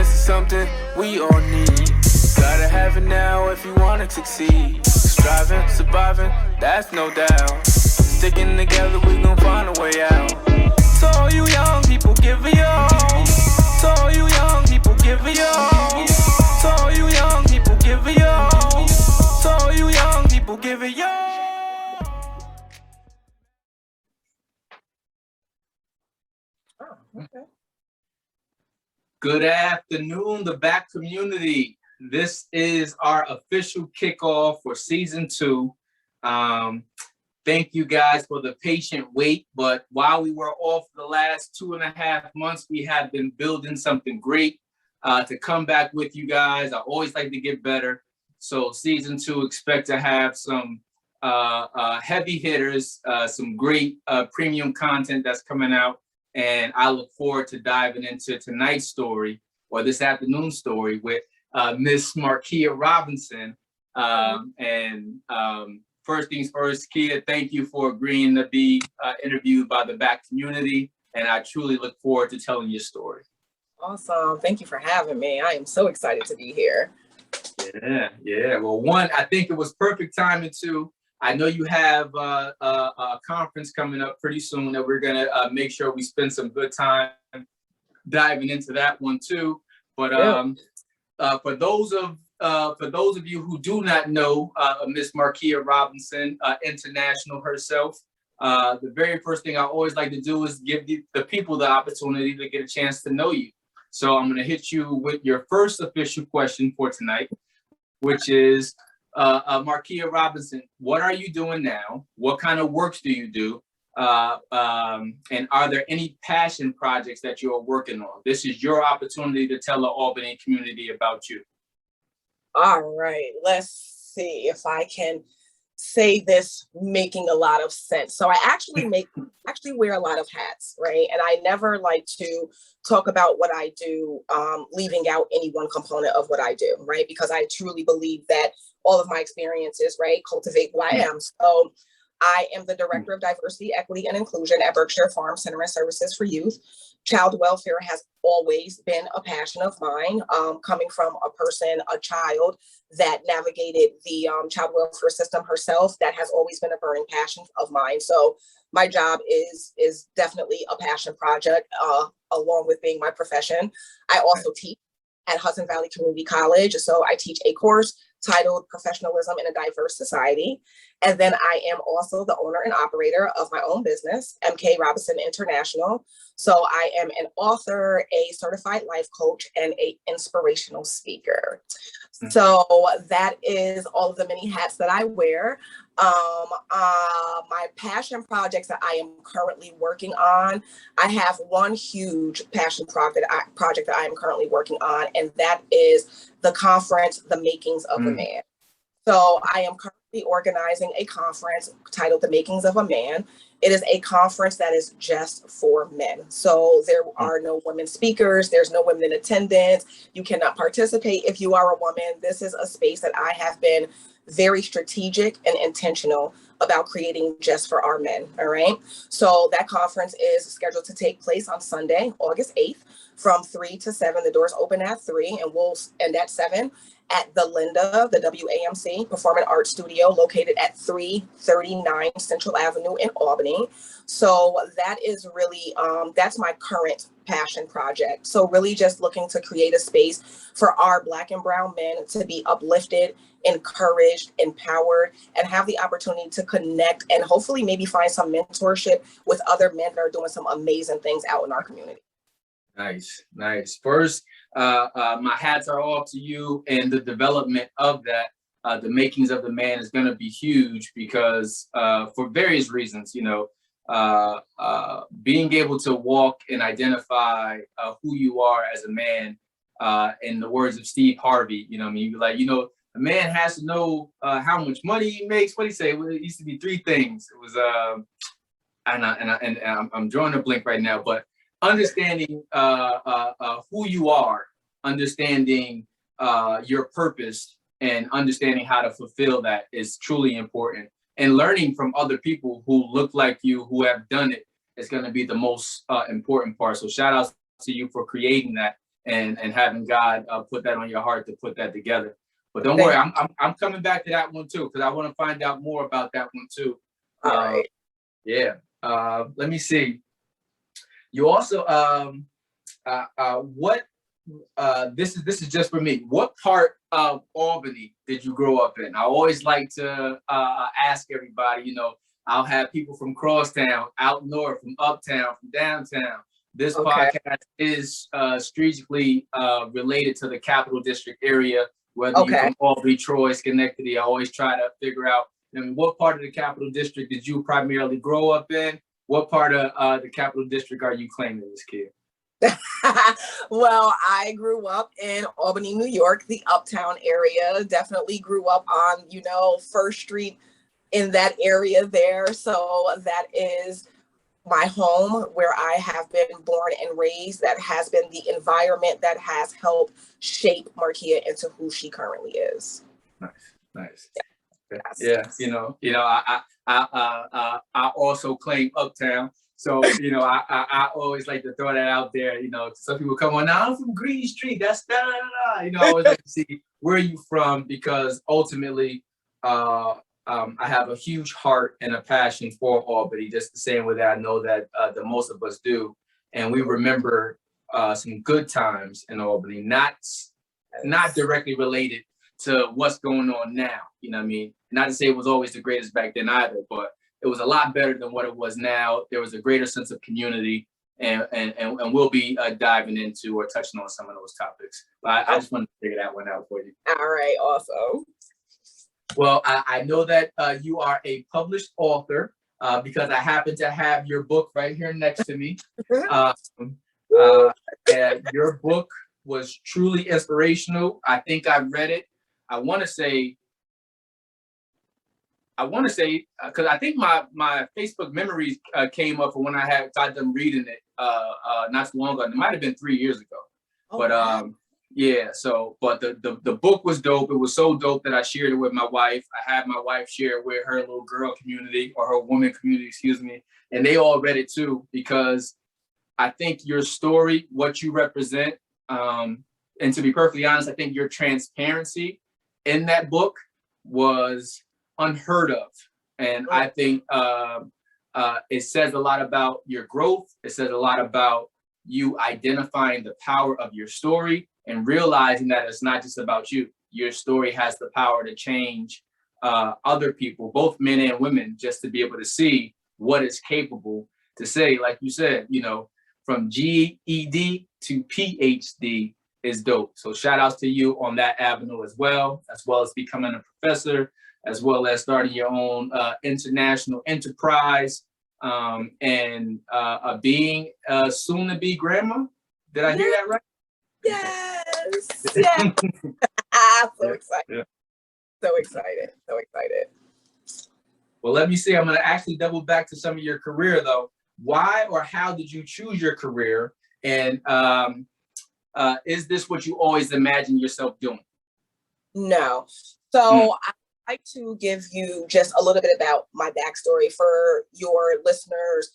Confidence is something we all need. Gotta have it now if you wanna succeed. Striving, surviving, that's no doubt. Sticking together, we gon' find a way out. So all you young people, give it all. So all you young people, give it all. So all you young people, give it all. So all you young people, give it all. Okay. Good afternoon, the BAC community. This is our official kickoff for season 2. Thank you guys for the patient wait, but while we were off the last 2.5 months, we have been building something great to come back with you guys. I always like to get better. So season 2, expect to have some heavy hitters, some great premium content that's coming out. And I look forward to diving into tonight's story, or this afternoon's story, with Miss Markeia Robinson. First things first, Kia, thank you for agreeing to be interviewed by the BAC community. And I truly look forward to telling your story. Awesome. Thank you for having me. I am so excited to be here. Yeah. Well, one, I think it was perfect timing too. I know you have a conference coming up pretty soon that we're gonna make sure we spend some good time diving into that one too. But for those of you who do not know Miss Markeia Robinson, international herself, the very first thing I always like to do is give the people the opportunity to get a chance to know you. So I'm gonna hit you with your first official question for tonight, which is, Markeia Robinson, what are you doing now? What kind of works do you do? And are there any passion projects that you're working on? This is your opportunity to tell the Albany community about you. All right, let's see if I can say this making a lot of sense. So I actually wear a lot of hats, right? And I never like to talk about what I do, leaving out any one component of what I do, right? Because I truly believe that all of my experiences, right, cultivate who I am. So I am the Director of Diversity, Equity, and Inclusion at Berkshire Farm Center and Services for Youth. Child welfare has always been a passion of mine, coming from a child that navigated the child welfare system herself. That has always been a burning passion of mine. So my job is definitely a passion project, along with being my profession. I also teach at Hudson Valley Community College. So I teach a course titled Professionalism in a Diverse Society. And then I am also the owner and operator of my own business, MK Robinson International. So I am an author, a certified life coach, and an inspirational speaker. So that is all of the many hats that I wear. My passion projects that I am currently working on, I have one huge passion project that I am currently working on, and that is the conference, The Makings of a Man. So I am currently organizing a conference titled The Makings of a Man. It is a conference that is just for men. So there are no women speakers. There's no women in attendance. You cannot participate if you are a woman. This is a space that I have been very strategic and intentional about creating just for our men. All right. So that conference is scheduled to take place on Sunday, August 8th from 3 to 7. The doors open at 3 and we'll end at 7 at the Linda, the WAMC Performing Arts Studio, located at 339 Central Avenue in Albany. So that is really, that's my current passion project. So really just looking to create a space for our Black and brown men to be uplifted, encouraged, empowered, and have the opportunity to connect and hopefully maybe find some mentorship with other men that are doing some amazing things out in our community. Nice. First, my hats are off to you, and the development of that, the makings of the man, is going to be huge because for various reasons, being able to walk and identify who you are as a man, in the words of Steve Harvey, a man has to know how much money he makes. What did he say? Well, it used to be 3 things. It was, I'm drawing a blank right now, but understanding who you are, understanding your purpose, and understanding how to fulfill that is truly important. And learning from other people who look like you, who have done it, is going to be the most important part. So shout out to you for creating that. and having God put that on your heart to put that together. But don't worry, I'm coming back to that one too, because I want to find out more about that one too. All right. Yeah. Let me see. You also this is just for me. What part of Albany did you grow up in? I always like to ask everybody. You know, I'll have people from crosstown, out north, from uptown, from downtown. This podcast is strategically related to the Capital District area. Whether you're from Albany, Troy, Schenectady, I always try to figure out, I mean, what part of the Capital District did you primarily grow up in? What part of the Capital District are you claiming this kid? Well, I grew up in Albany, New York, the uptown area. Definitely grew up on, First Street in that area there. So that is my home where I have been born and raised. That has been the environment that has helped shape Markeia into who she currently is. Nice. Yeah. I also claim uptown. So, I always like to throw that out there. Some people come on, now I'm from Green Street. That's I always like to see where you from, because ultimately, I have a huge heart and a passion for Albany, just the same way that I know that the most of us do. And we remember some good times in Albany, not directly related to what's going on now. You know what I mean? Not to say it was always the greatest back then either, but it was a lot better than what it was now. There was a greater sense of community, and we'll be diving into or touching on some of those topics. But I just wanted to figure that one out for you. All right, awesome. Well, I know that you are a published author because I happen to have your book right here next to me. And your book was truly inspirational. I think I read it. I want to say, because I think my Facebook memories came up when I had got them reading it not too long ago. It might have been 3 years ago. Yeah. So, but the book was dope. It was so dope that I shared it with my wife. I had my wife share it with her little girl community, or her woman community, excuse me. And they all read it too, because I think your story, what you represent, and to be perfectly honest, I think your transparency in that book was unheard of. And I think it says a lot about your growth. It says a lot about you identifying the power of your story and realizing that it's not just about you. Your story has the power to change other people, both men and women, just to be able to see what it's capable to say. Like you said, from GED to PhD is dope. So shout outs to you on that avenue as well as becoming a professor, as well as starting your own international enterprise, and being a soon-to-be grandma. Did I hear that right? Yes. So excited. Yeah. So excited. Well, let me see. I'm going to actually double back to some of your career, though. Why or how did you choose your career? And is this what you always imagined yourself doing? No. So I like to give you just a little bit about my backstory for your listeners,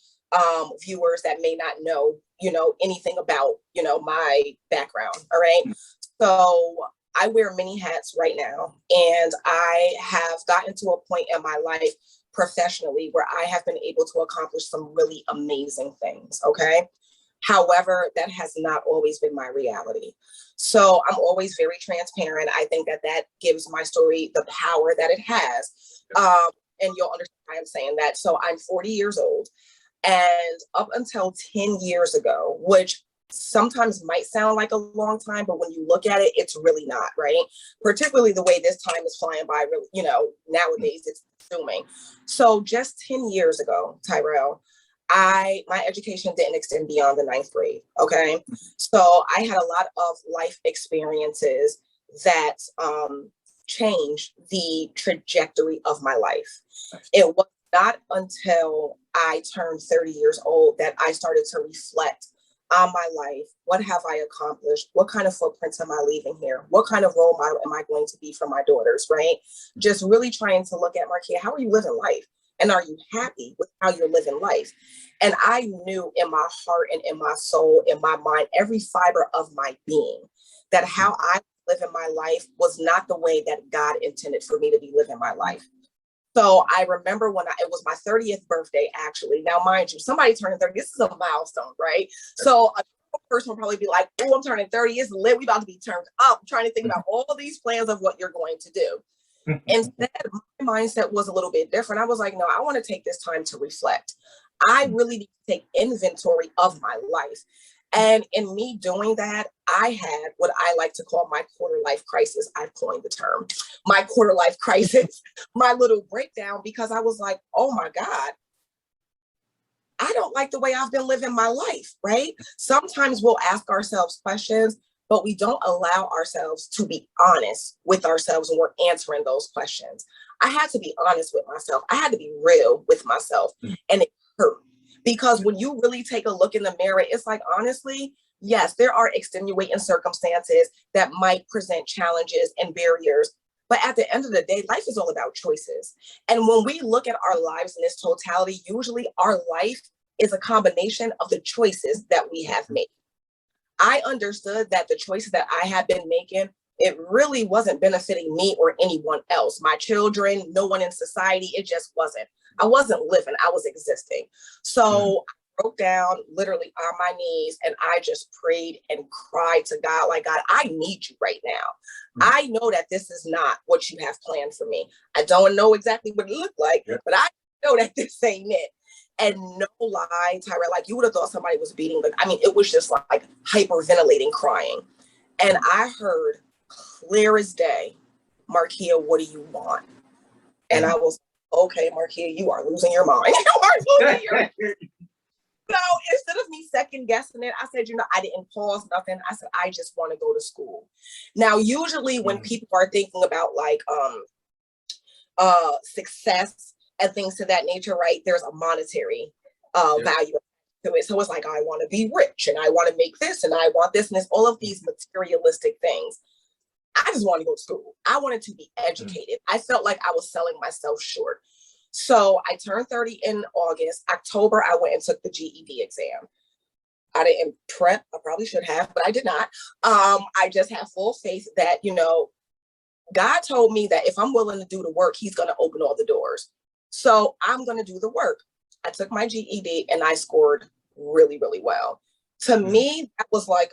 viewers that may not know, anything about, my background. All right. So I wear many hats right now, and I have gotten to a point in my life professionally where I have been able to accomplish some really amazing things. Okay. However, that has not always been my reality. So I'm always very transparent. I think that gives my story the power that it has. And you'll understand why I'm saying that. So I'm 40 years old. And up until 10 years ago, which sometimes might sound like a long time, but when you look at it, it's really not, right? Particularly the way this time is flying by, really, nowadays it's consuming. So just 10 years ago, Tyrell, my education didn't extend beyond the 9th grade. Okay. So I had a lot of life experiences that changed the trajectory of my life. It was not until I turned 30 years old that I started to reflect on my life. What have I accomplished? What kind of footprints am I leaving here? What kind of role model am I going to be for my daughters, right? Just really trying to look at, Markeia, how are you living life? And are you happy with how you're living life? And I knew in my heart and in my soul, in my mind, every fiber of my being, that how I live in my life was not the way that God intended for me to be living my life. So I remember when it was my 30th birthday, actually. Now, mind you, somebody turning 30, this is a milestone, right? So a person will probably be like, oh, I'm turning 30, it's lit, we about to be turned up. I'm trying to think about all of these plans of what you're going to do. Instead, my mindset was a little bit different. I was like, no, I want to take this time to reflect. I really need to take inventory of my life. And in me doing that, I had what I like to call my quarter life crisis. I've coined the term, my quarter life crisis, my little breakdown, because I was like, oh my God, I don't like the way I've been living my life, right? Sometimes we'll ask ourselves questions, but we don't allow ourselves to be honest with ourselves when we're answering those questions. I had to be honest with myself. I had to be real with myself, and it hurt. Because when you really take a look in the mirror, it's like, honestly, yes, there are extenuating circumstances that might present challenges and barriers. But at the end of the day, life is all about choices. And when we look at our lives in its totality, usually our life is a combination of the choices that we have made. I understood that the choices that I had been making, it really wasn't benefiting me or anyone else. My children, no one in society, it just wasn't. I wasn't living, I was existing. So I broke down literally on my knees and I just prayed and cried to God, like, God, I need you right now. I know that this is not what you have planned for me. I don't know exactly what it looked like, but I know that this ain't it. And no lie, Tyra, like you would have thought somebody was beating, but I mean, it was just like hyperventilating, crying. And I heard clear as day, Markeia, what do you want? And I was, okay, Markeia, you are losing your mind. You are losing your mind. So instead of me second guessing it, I said, I didn't pause nothing. I said, I just want to go to school. Now, usually when people are thinking about like success and things to that nature, right, there's a monetary value to it. So it's like, I want to be rich and I want to make this and I want this and it's all of these materialistic things. I just wanted to go to school. I wanted to be educated. I felt like I was selling myself short. So I turned 30 in August. October, I went and took the GED exam. I didn't prep. I probably should have, but I did not. I just have full faith that, God told me that if I'm willing to do the work, he's going to open all the doors. So I'm going to do the work. I took my GED and I scored really, really well. To me, that was like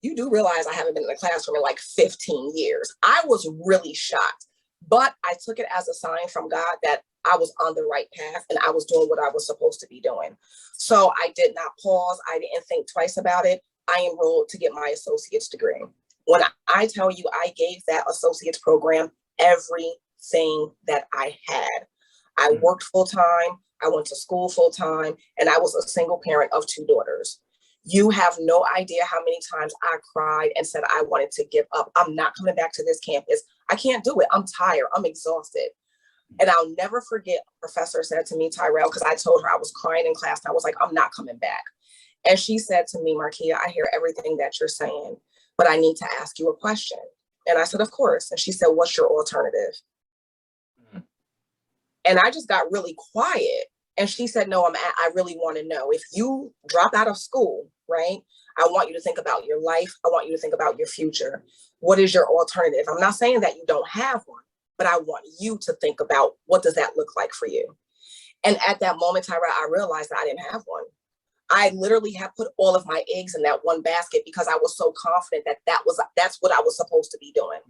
you do realize I haven't been in a classroom in like 15 years. I was really shocked, but I took it as a sign from God that I was on the right path and I was doing what I was supposed to be doing. So I did not pause. I didn't think twice about it. I enrolled to get my associate's degree. When I tell you I gave that associate's program everything that I had. I worked full time. I went to school full time, and I was a single parent of 2 daughters. You have no idea how many times I cried and said I wanted to give up. I'm not coming back to this campus. I can't do it. I'm tired. I'm exhausted. And I'll never forget, a professor said to me, Tyrell, because I told her I was crying in class, and I was like, I'm not coming back. And she said to me, Markeia, I hear everything that you're saying, but I need to ask you a question. And I said, of course. And she said, what's your alternative? And I just got really quiet. And she said, no, I really want to know, if you drop out of school, right? I want you to think about your life. I want you to think about your future. What is your alternative? I'm not saying that you don't have one, but I want you to think about, what does that look like for you? And at that moment, Tyra, I realized that I didn't have one. I literally had put all of my eggs in that one basket because I was so confident that that's what I was supposed to be doing.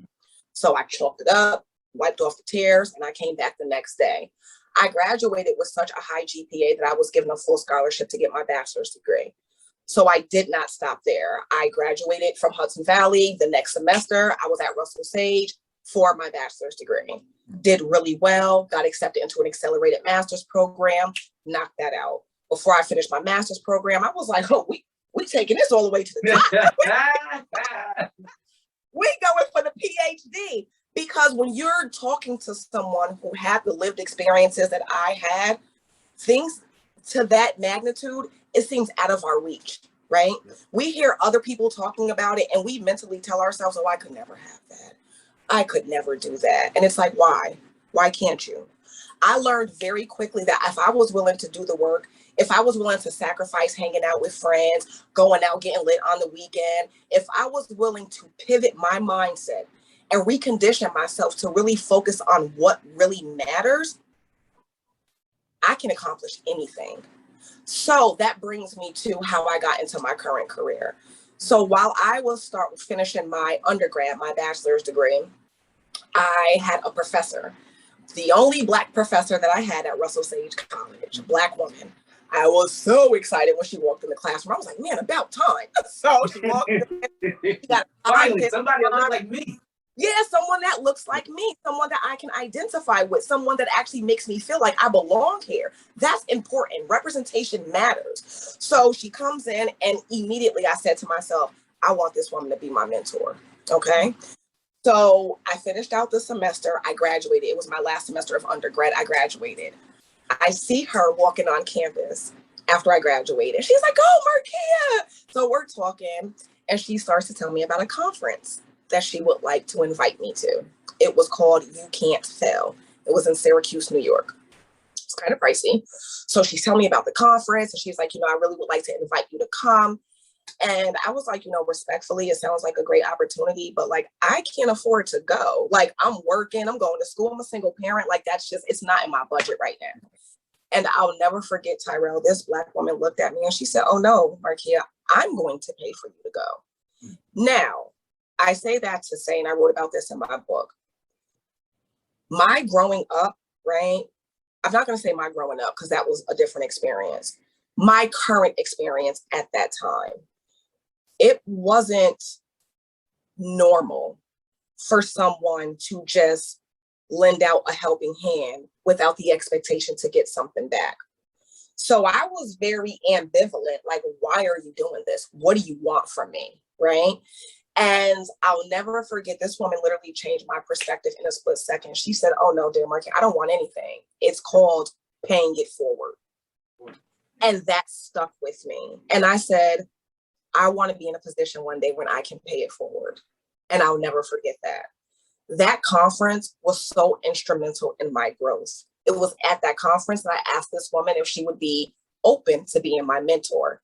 So I chalked it up, wiped off the tears, and I came back the next day. I graduated with such a high GPA that I was given a full scholarship to get my bachelor's degree. So I did not stop there. I graduated from Hudson Valley. The next semester, I was at Russell Sage for my bachelor's degree. Did really well, got accepted into an accelerated master's program, knocked that out. Before I finished my master's program, I was like, oh, we taking this all the way to the top. We going for the Ph.D. Because when you're talking to someone who had the lived experiences that I had, things to that magnitude, it seems out of our reach, right? We hear other people talking about it and we mentally tell ourselves, oh, I could never have that. I could never do that. And it's like, why? Why can't you? I learned very quickly that if I was willing to do the work, if I was willing to sacrifice hanging out with friends, going out getting lit on the weekend, if I was willing to pivot my mindset and recondition myself to really focus on what really matters, I can accomplish anything. So that brings me to how I got into my current career. So while I was finishing my undergrad, my bachelor's degree, I had a professor, the only Black professor that I had at Russell Sage College, a Black woman. I was so excited when she walked in the classroom. I was like, man, about time. So she walked in. Finally, somebody that looked like me. Yeah, someone that looks like me, someone that I can identify with, someone that actually makes me feel like I belong here. That's important. Representation matters. So she comes in, and immediately I said to myself, I want this woman to be my mentor. Okay. So I finished out the semester. I graduated. It was my last semester of undergrad. I graduated. I see her walking on campus after I graduated. She's like, oh, Markeia. So we're talking, and she starts to tell me about a conference that she would like to invite me to. It was called You Can't Fail. It was in Syracuse, New York. It's kind of pricey. So she's telling me about the conference, and she's like, I really would like to invite you to come. And I was like, respectfully, it sounds like a great opportunity, but like, I can't afford to go. Like, I'm working, I'm going to school, I'm a single parent. Like, it's not in my budget right now. And I'll never forget, Tyrell, this Black woman looked at me and she said, oh no, Markeia, I'm going to pay for you to go. Now, I say that to say, and I wrote about this in my book, my growing up, right? I'm not going to say my growing up because that was a different experience. My current experience at that time, it wasn't normal for someone to just lend out a helping hand without the expectation to get something back. So I was very ambivalent, like, why are you doing this? What do you want from me, right? And I'll never forget, this woman literally changed my perspective in a split second. She said, oh no, dear Markeia, I don't want anything. It's called paying it forward. And that stuck with me. And I said, I want to be in a position one day when I can pay it forward. And I'll never forget that. That conference was so instrumental in my growth. It was at that conference that I asked this woman if she would be open to being my mentor.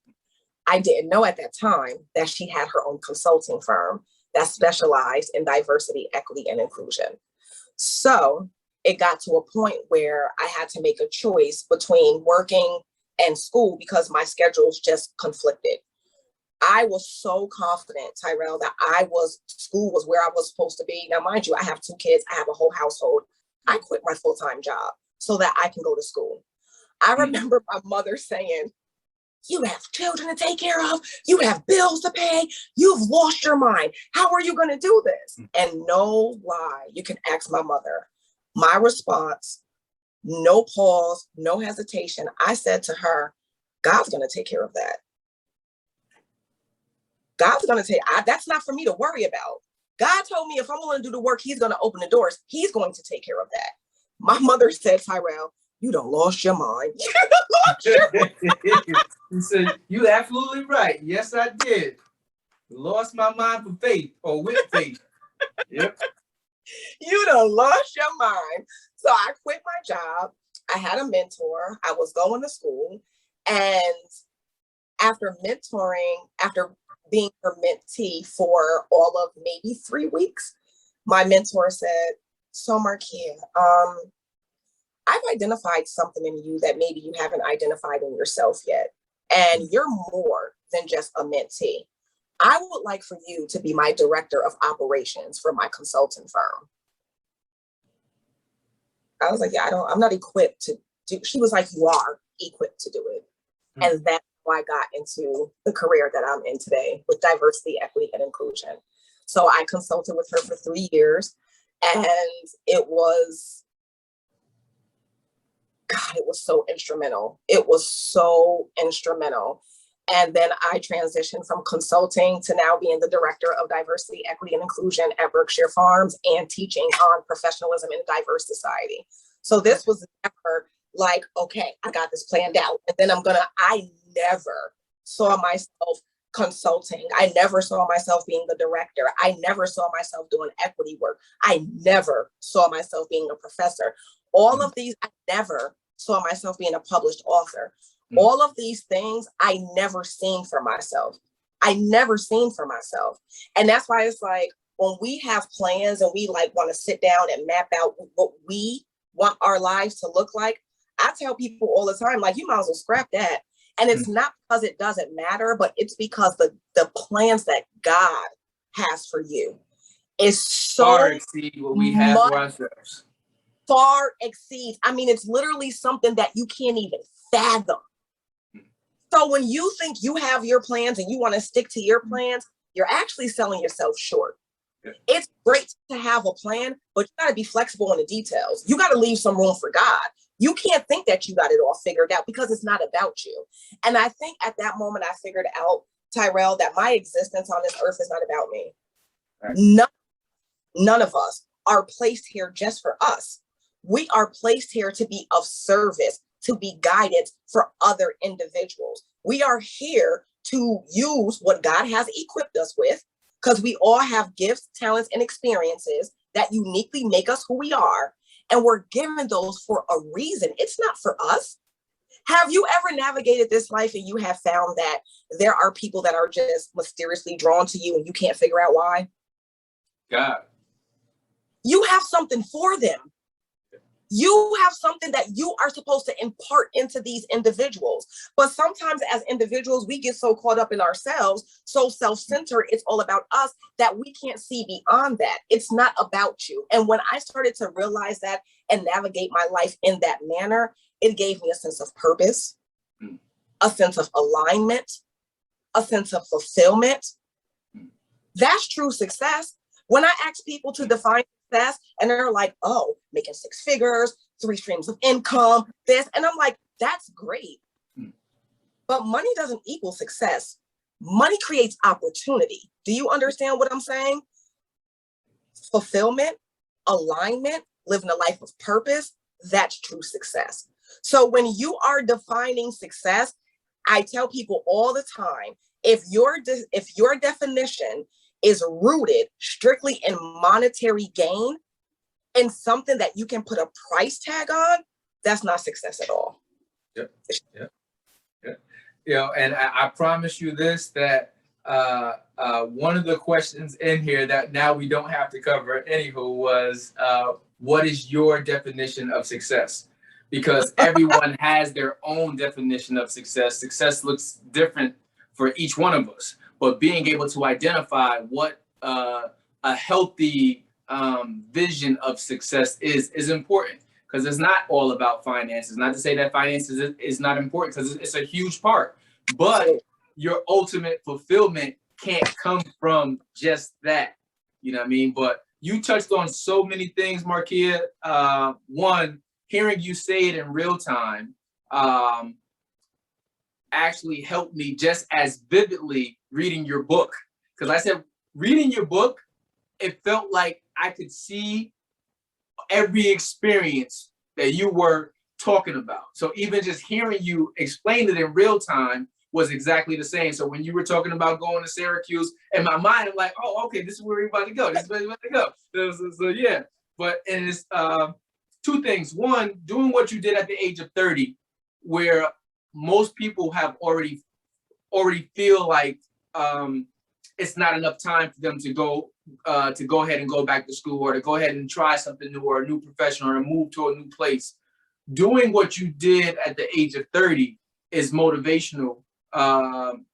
I didn't know at that time that she had her own consulting firm that specialized in diversity, equity, and inclusion. So it got to a point where I had to make a choice between working and school because my schedules just conflicted. I was so confident, Tyrell, that school was where I was supposed to be. Now, mind you, I have 2 kids. I have a whole household. I quit my full-time job so that I can go to school. I remember my mother saying, you have children to take care of. You have bills to pay. You've lost your mind. How are you going to do this? And no lie, you can ask my mother. My response, no pause, no hesitation. I said to her, God's going to take care of that. God's going to take, that's not for me to worry about. God told me if I'm willing to do the work, he's going to open the doors. He's going to take care of that. My mother said, Tyrell, you done lost your mind. You done lost your mind. He said, you absolutely right. Yes, I did. Lost my mind for faith or with faith. Yep. You done lost your mind. So I quit my job. I had a mentor. I was going to school. And after being her mentee for all of maybe 3 weeks, my mentor said, so Markeia, I've identified something in you that maybe you haven't identified in yourself yet. And you're more than just a mentee. I would like for you to be my director of operations for my consulting firm. I was like, yeah, I'm not equipped to do. She was like, you are equipped to do it. And that's how I got into the career that I'm in today with diversity, equity, and inclusion. So I consulted with her for 3 years, and it was so instrumental. It was so instrumental. And then I transitioned from consulting to now being the director of diversity, equity, and inclusion at Berkshire Farms and teaching on professionalism in a diverse society. So this was never like, okay, I got this planned out. And then I never saw myself consulting. I never saw myself being the director. I never saw myself doing equity work. I never saw myself being a professor. All of these, I never saw myself being a published author. All of these things I never seen for myself. And that's why it's like, when we have plans and we like want to sit down and map out what we want our lives to look like, I tell people all the time, like, you might as well scrap that. And it's not because it doesn't matter, but it's because the plans that God has for you is so far exceed what we have for ourselves. Far exceeds. I mean, it's literally something that you can't even fathom. So when you think you have your plans and you want to stick to your plans, you're actually selling yourself short. It's great to have a plan, but you got to be flexible in the details. You got to leave some room for God. You can't think that you got it all figured out, because it's not about you. And I think at that moment, I figured out, Tyrell, that my existence on this earth is not about me. Right. None of us are placed here just for us. We are placed here to be of service, to be guidance for other individuals. We are here to use what God has equipped us with, because we all have gifts, talents, and experiences that uniquely make us who we are. And we're given those for a reason. It's not for us. Have you ever navigated this life and you have found that there are people that are just mysteriously drawn to you and you can't figure out why? God. You have something for them. You have something that you are supposed to impart into these individuals. But sometimes as individuals, we get so caught up in ourselves, so self-centered, it's all about us, that we can't see beyond that. It's not about you. And when I started to realize that and navigate my life in that manner, it gave me a sense of purpose, a sense of alignment, a sense of fulfillment. That's true success. When I ask people to define success, and they're like, oh, making 6 figures, 3 streams of income, this. And I'm like, that's great. But money doesn't equal success. Money creates opportunity. Do you understand what I'm saying? Fulfillment, alignment, living a life of purpose, that's true success. So when you are defining success, I tell people all the time, if your definition is rooted strictly in monetary gain and something that you can put a price tag on, that's not success at all. Yep. You know, and I promise you this, that one of the questions in here that now we don't have to cover anywho was, what is your definition of success? Because everyone has their own definition of success. Success looks different for each one of us. But being able to identify what a healthy vision of success is important, because it's not all about finances. Not to say that finances is not important, because it's a huge part. But your ultimate fulfillment can't come from just that. You know what I mean? But you touched on so many things, Markeia. One, hearing you say it in real time actually helped me just as vividly reading your book. Because I said, reading your book, it felt like I could see every experience that you were talking about. So even just hearing you explain it in real time was exactly the same. So when you were talking about going to Syracuse, in my mind, I'm like, oh, okay, this is where we're about to go. This is where we're about to go. So yeah. But and it's 2 things. One, doing what you did at the age of 30, where most people have already feel like it's not enough time for them to go ahead and go back to school, or to go ahead and try something new, or a new profession, or to move to a new place. Doing what you did at the age of 30 is motivational,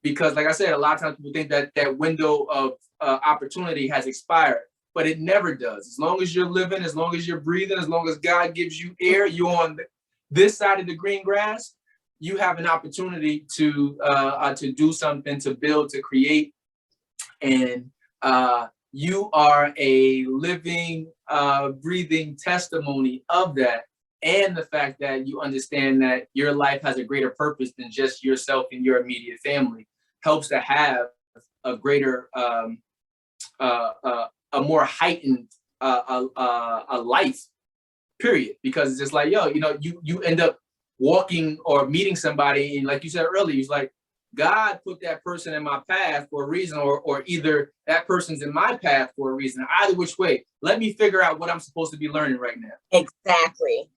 because, like I said, a lot of times people think that that window of opportunity has expired, but it never does. As long as you're living, as long as you're breathing, as long as God gives you air, you're on this side of the green grass, you have an opportunity to do something, to build, to create. And you are a living, breathing testimony of that. And the fact that you understand that your life has a greater purpose than just yourself and your immediate family helps to have a greater, a more heightened a life, period. Because it's just like, yo, you know, you end up walking or meeting somebody, and like you said earlier, it's like, God put that person in my path for a reason, or either that person's in my path for a reason. Either which way, let me figure out what I'm supposed to be learning right now. Exactly.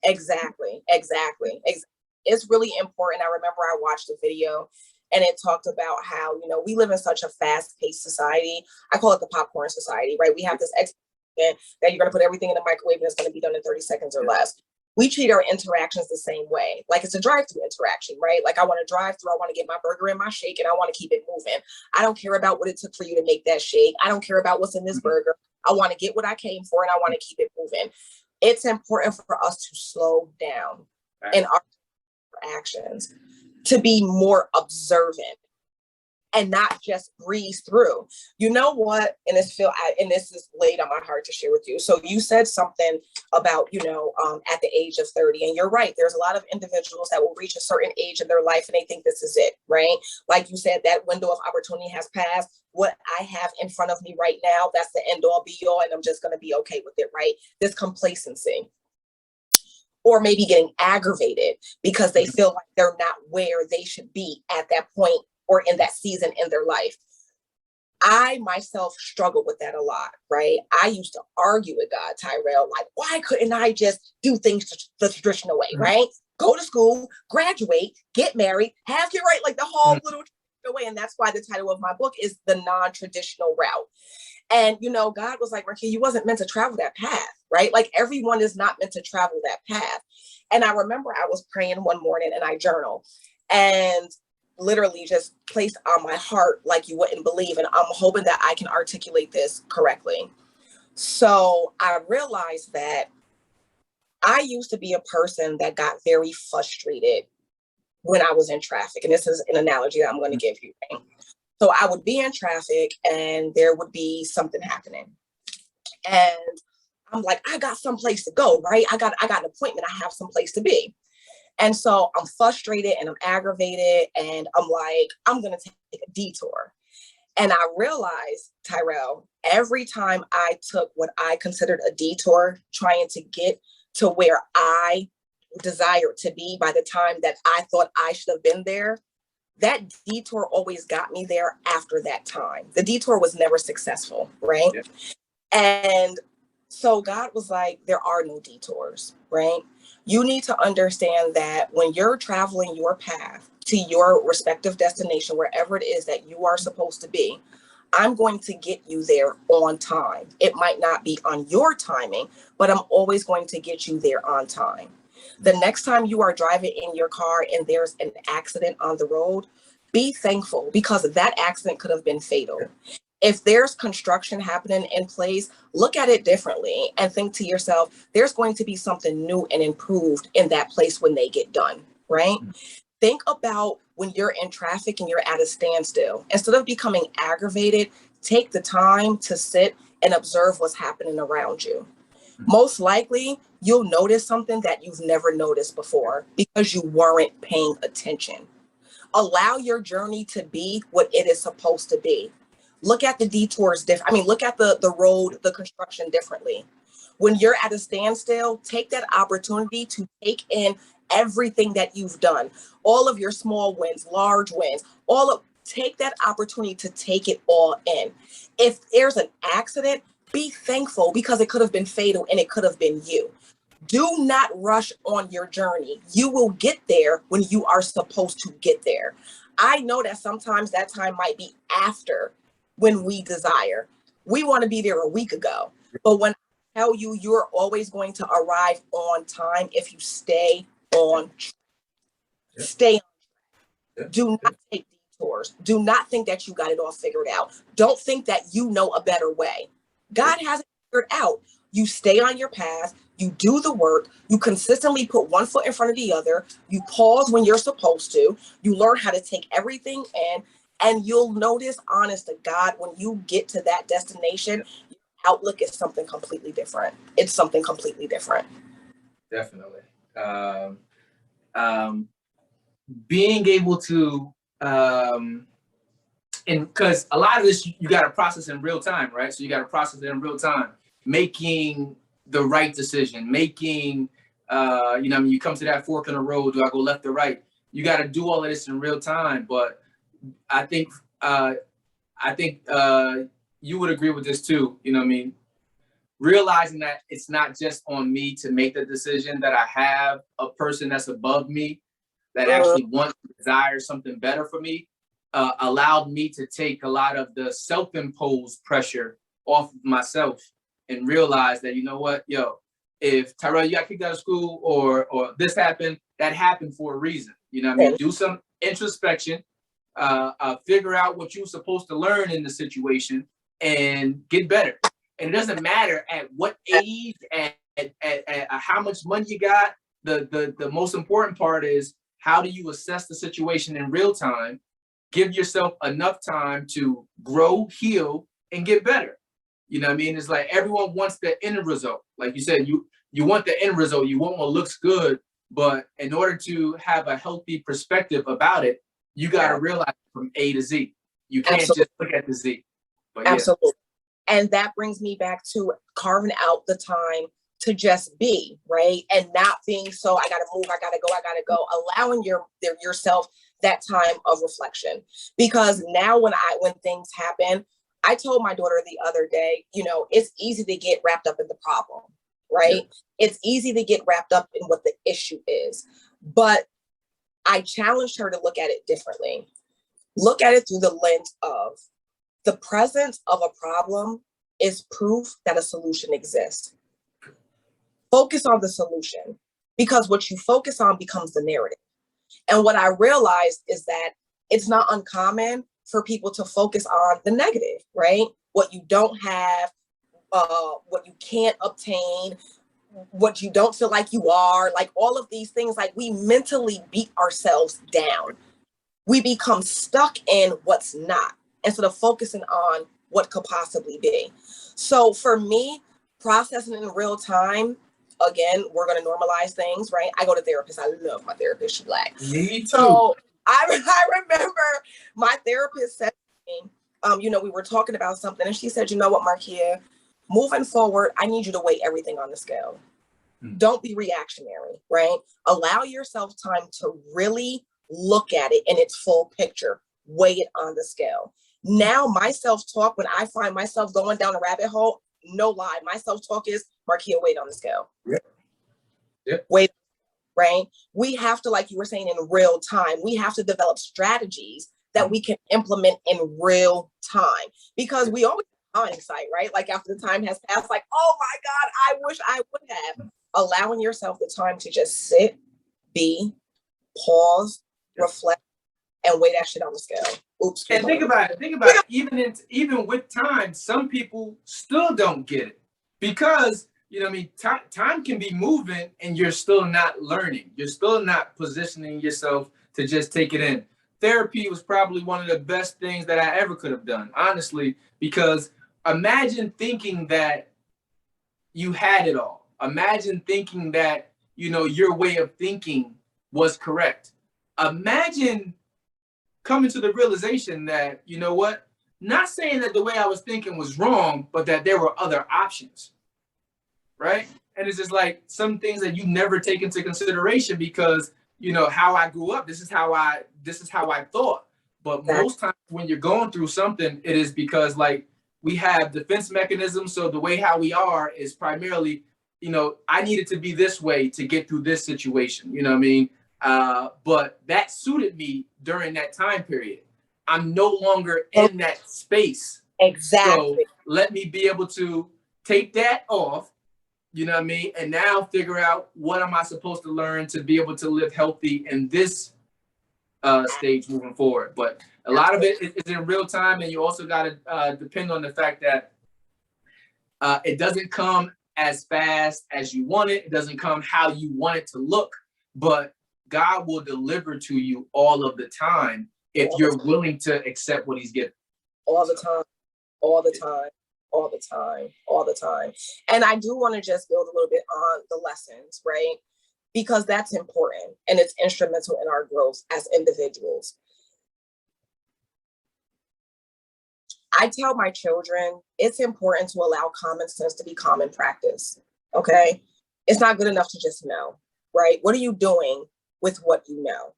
It's really important. I remember I watched a video and it talked about how, you know, we live in such a fast-paced society. I call it the popcorn society, right? We have this expectation that you're going to put everything in the microwave and it's going to be done in 30 seconds or less. We treat our interactions the same way. Like it's a drive-through interaction, right? Like I want to drive through, I want to get my burger and my shake, and I want to keep it moving. I don't care about what it took for you to make that shake. I don't care about what's in this burger. I want to get what I came for, and I want to keep it moving. It's important for us to slow down in our actions, to be more observant and not just breeze through. You know what? And this is laid on my heart to share with you. So you said something about, you know, at the age of 30, and you're right. There's a lot of individuals that will reach a certain age in their life and they think this is it, right? Like you said, that window of opportunity has passed. What I have in front of me right now, that's the end all be all, and I'm just going to be okay with it, right? This complacency. Or maybe getting aggravated because they feel like they're not where they should be at that point or in that season in their life. I myself struggle with that a lot, right? I used to argue with God, Tyrell, like, why couldn't I just do things the traditional way, right? Go to school, graduate, get married, have your right, like the whole little way. And that's why the title of my book is The Non-Traditional Route. And, you know, God was like, Markeia, you wasn't meant to travel that path, right? Like everyone is not meant to travel that path. And I remember I was praying one morning and I journal and literally just placed on my heart like you wouldn't believe. And I'm hoping that I can articulate this correctly. So I realized that I used to be a person that got very frustrated when I was in traffic. And this is an analogy that I'm going to give you. Right? So I would be in traffic and there would be something happening. And I'm like, I got someplace to go, right? I got an appointment. I have someplace to be. And so I'm frustrated and I'm aggravated and I'm like, I'm going to take a detour. And I realized, Tyrell, every time I took what I considered a detour, trying to get to where I desired to be by the time that I thought I should have been there, that detour always got me there after that time. The detour was never successful, right? Yeah. And so God was like, there are no detours, right? You need to understand that when you're traveling your path to your respective destination, wherever it is that you are supposed to be, I'm going to get you there on time. It might not be on your timing, but I'm always going to get you there on time. The next time you are driving in your car and there's an accident on the road, be thankful because that accident could have been fatal. If there's construction happening in place, look at it differently and think to yourself, there's going to be something new and improved in that place when they get done, right? Think about when you're in traffic and you're at a standstill. Instead of becoming aggravated, take the time to sit and observe what's happening around you. Most likely, you'll notice something that you've never noticed before because you weren't paying attention. Allow your journey to be what it is supposed to be. Look at the detours different. Look at the road, the construction differently. When you're at a standstill, take that opportunity to take in everything that you've done, all of your small wins, large wins, take that opportunity to take it all in. If there's an accident, be thankful because it could have been fatal and it could have been you. Do not rush on your journey. You will get there when you are supposed to get there. I know that sometimes that time might be after when we desire. We want to be there a week ago, but when I tell you, you're always going to arrive on time if you stay on track. Stay on track. Do not take detours. Do not think that you got it all figured out. Don't think that you know a better way. God hasn't figured out. You stay on your path. You do the work. You consistently put one foot in front of the other. You pause when you're supposed to. You learn how to take everything in. And you'll notice, honest to God, when you get to that destination, your outlook is something completely different. It's something completely different. Definitely. Being able to, and because a lot of this, you got to process in real time, right? So you got to process it in real time, making the right decision, making, you come to that fork in the road, do I go left or right? You got to do all of this in real time. But I think you would agree with this too. You know what I mean? Realizing that it's not just on me to make the decision, that I have a person that's above me that actually wants to desire something better for me, allowed me to take a lot of the self-imposed pressure off of myself and realize that, you know what, yo, if Tyrell, you got kicked out of school or this happened, that happened for a reason. You know what I mean? Do some introspection, figure out what you're supposed to learn in the situation and get better. And it doesn't matter at what age, at how much money you got. The most important part is, how do you assess the situation in real time? Give yourself enough time to grow, heal, and get better. You know what I mean? It's like everyone wants the end result. Like you said, you want the end result. You want what looks good. But in order to have a healthy perspective about it, you got to realize from A to Z. You can't just look at the Z. But Absolutely. And that brings me back to carving out the time to just be, right? And not being so, I got to move, I got to go, allowing yourself that time of reflection. Because now when things happen, I told my daughter the other day, you know, it's easy to get wrapped up in the problem, right? Yeah. It's easy to get wrapped up in what the issue is. But I challenged her to look at it differently. Look at it through the lens of the presence of a problem is proof that a solution exists. Focus on the solution, because what you focus on becomes the narrative. And what I realized is that it's not uncommon for people to focus on the negative, right? What you don't have, what you can't obtain, what you don't feel like you are, like all of these things, like we mentally beat ourselves down. We become stuck in what's not, instead of focusing on what could possibly be. So for me, processing in real time, again, we're going to normalize things, right? I go to therapists. I love my therapist. She Black. Me too. So I remember my therapist said to me, you know, we were talking about something and she said, you know what, Markeia, moving forward, I need you to weigh everything on the scale. Don't be reactionary, right? Allow yourself time to really look at it in its full picture, weigh it on the scale. Now my self-talk, when I find myself going down a rabbit hole, no lie, my self-talk is, Markeia, weight on the scale. Weight, right? We have to, like you were saying, in real time, we have to develop strategies that we can implement in real time, because we always have hindsight, right? Like after the time has passed, like, oh my God, I wish I would have. Allowing yourself the time to just sit, be, pause, reflect, and weigh that shit on the scale. Oops. And think about it. Even with time, some people still don't get it, because, you know what I mean, time can be moving and you're still not learning. You're still not positioning yourself to just take it in. Therapy was probably one of the best things that I ever could have done, honestly, because imagine thinking that you had it all. Imagine thinking that, you know, your way of thinking was correct. Imagine coming to the realization that, you know what, not saying that the way I was thinking was wrong, but that there were other options, right? And it's just like some things that you never take into consideration because, you know, how I grew up, this is how I thought. But most times when you're going through something, it is because, like, we have defense mechanisms. So the way how we are is primarily, you know, I needed to be this way to get through this situation, you know what I mean? But that suited me during that time period. I'm no longer in that space. Exactly. So let me be able to take that off, you know what I mean? And now figure out, what am I supposed to learn to be able to live healthy in this stage moving forward. But a lot of it is in real time. And you also got to depend on the fact that it doesn't come as fast as you want it. It doesn't come how you want it to look, but God will deliver to you all of the time if you're willing to accept what he's given. All the time, all the time, all the time, all the time. And I do want to just build a little bit on the lessons, right? Because that's important and it's instrumental in our growth as individuals. I tell my children, it's important to allow common sense to be common practice, okay? It's not good enough to just know, right? What are you doing with what you know?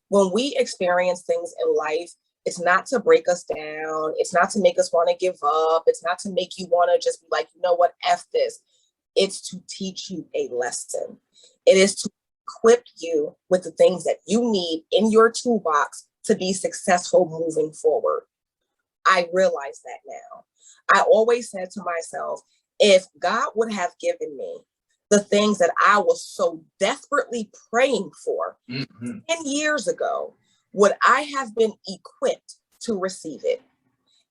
When we experience things in life, It's not to break us down. It's not to make us want to give up. It's not to make you want to just be like, you know what, F this. It's to teach you a lesson. It is to equip you with the things that you need in your toolbox to be successful moving forward. I realize that now. I always said to myself, if God would have given me the things that I was so desperately praying for 10 years ago, would I have been equipped to receive it?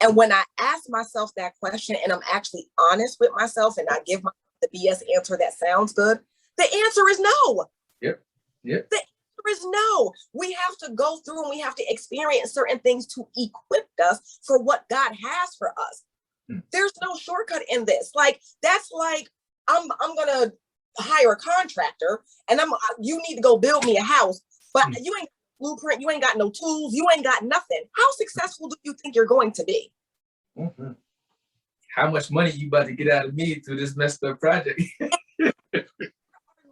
And when I ask myself that question, and I'm actually honest with myself and I give myself the BS answer that sounds good, the answer is no. Yep. The answer is no. We have to go through and we have to experience certain things to equip us for what God has for us. There's no shortcut in this. Like, that's like, I'm gonna hire a contractor and you need to go build me a house, but you ain't blueprint, you ain't got no tools, you ain't got nothing. How successful do you think you're going to be? How much money you about to get out of me through this messed up project?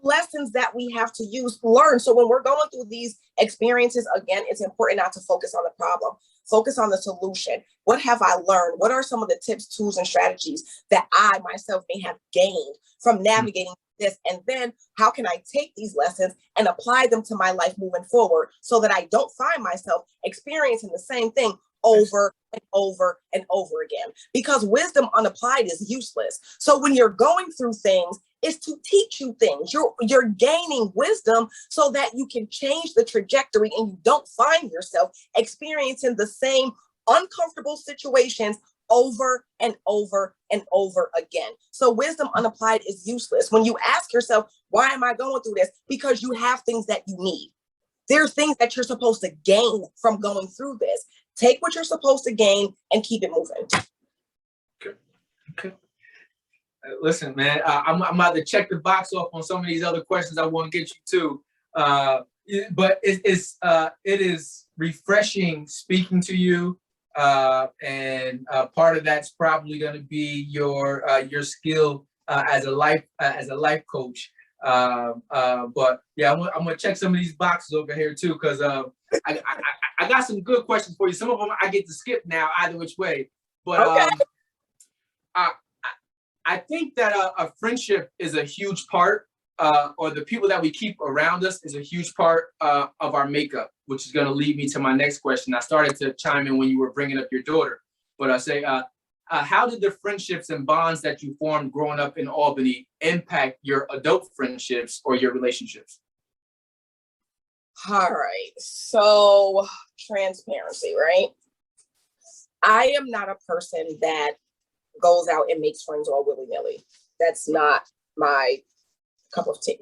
Lessons that we have to use, learn. So when we're going through these experiences, again, it's important not to focus on the problem. Focus on the solution. What have I learned? What are some of the tips, tools, and strategies that I myself may have gained from navigating this? And then how can I take these lessons and apply them to my life moving forward so that I don't find myself experiencing the same thing over and over and over again? Because wisdom unapplied is useless. So when you're going through things, it's to teach you things. You're gaining wisdom so that you can change the trajectory and you don't find yourself experiencing the same uncomfortable situations over and over and over again. So wisdom unapplied is useless. When you ask yourself, why am I going through this? Because you have things that you need. There's things that you're supposed to gain from going through this. Take what you're supposed to gain and keep it moving. Okay. Listen, man, I'm about to check the box off on some of these other questions I want to get you to. But it is refreshing speaking to you. And part of that's probably going to be your skill as a life coach. But yeah, I'm gonna check some of these boxes over here too, because I got some good questions for you. Some of them I get to skip now, either which way. But okay. I think that a friendship is a huge part, or the people that we keep around us is a huge part of our makeup, which is going to lead me to my next question. I started to chime in when you were bringing up your daughter, but I say, how did the friendships and bonds that you formed growing up in Albany impact your adult friendships or your relationships? All right. So transparency, right? I am not a person that goes out and makes friends all willy-nilly. That's not my cup of tea.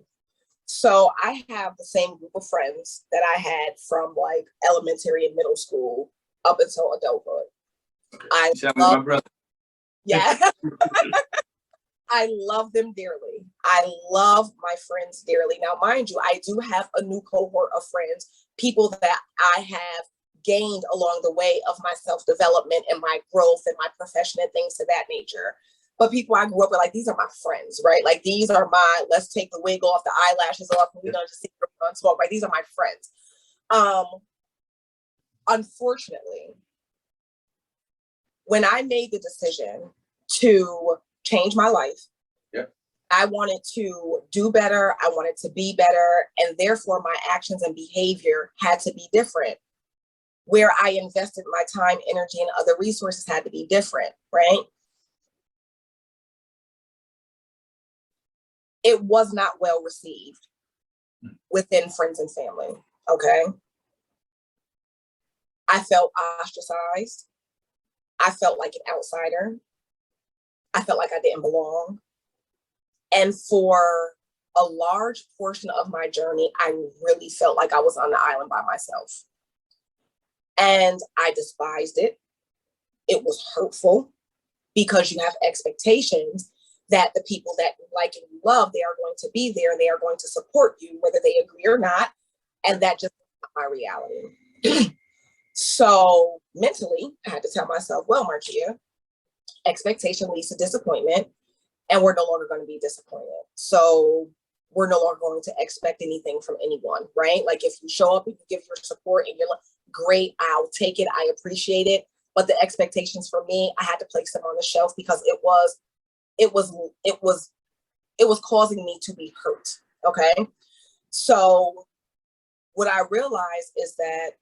So I have the same group of friends that I had from like elementary and middle school up until adulthood. I love, my brother. Yeah. I love them dearly. I love my friends dearly. Now, mind you, I do have a new cohort of friends, people that I have gained along the way of my self-development and my growth and my profession and things of that nature. But people I grew up with, like, these are my friends, right? Like, these are my, let's take the wig off, the eyelashes off, and we're going to just sit here and smoke, right? These are my friends. Unfortunately, when I made the decision to change my life, I wanted to do better. I wanted to be better. And therefore, my actions and behavior had to be different. Where I invested my time, energy, and other resources had to be different, right? It was not well received within friends and family, okay? I felt ostracized. I felt like an outsider. I felt like I didn't belong. And for a large portion of my journey, I really felt like I was on the island by myself. And I despised it. It was hurtful because you have expectations that the people that you like and you love, they are going to be there and they are going to support you, whether they agree or not. And that just is not my reality. So mentally, I had to tell myself, well, Markeia, expectation leads to disappointment, and we're no longer going to be disappointed. So we're no longer going to expect anything from anyone, right? Like if you show up and you give your support and you're great, I'll take it, I appreciate it. But the expectations for me, I had to place them on the shelf because it was causing me to be hurt. Okay. So what I realized is that